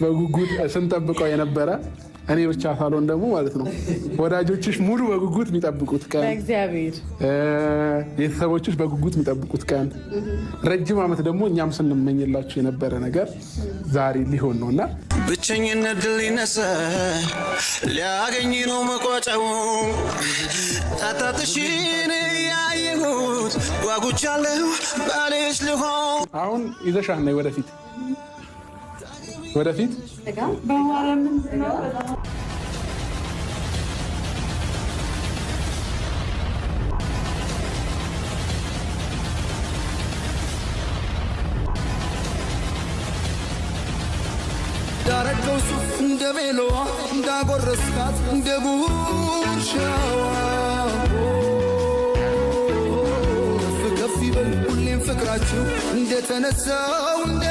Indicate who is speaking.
Speaker 1: በጉጉት ስንጠብቀው የነበረ እኔ ብቻ ሳልሆን ደግሞ ማለት ነው ወዳጆችሽ ሙሉ በጉጉት የሚጠብቁት ቀን፣
Speaker 2: እግዚአብሔር
Speaker 1: ቤተሰቦችሽ በጉጉት የሚጠብቁት ቀን፣ ረጅም ዓመት ደግሞ እኛም ስንመኝላችሁ የነበረ ነገር ዛሬ ሊሆን ነውና
Speaker 3: ብቸኝነት ድል ይነሳ ሊያገኝ ነው መቋጫው ጣጣትሽን ያየሁት ጓጉቻለሁ ባልሽ ልሆን።
Speaker 1: አሁን ይዘሻና ወደፊት
Speaker 3: ዳረገው ሱፍ እንደ ሜሎ እንዳጎረስካት እንደ ጉርሻዋ ከፍ ይበል ሁሌም ፍቅራችሁ እንደተነሳው እንደ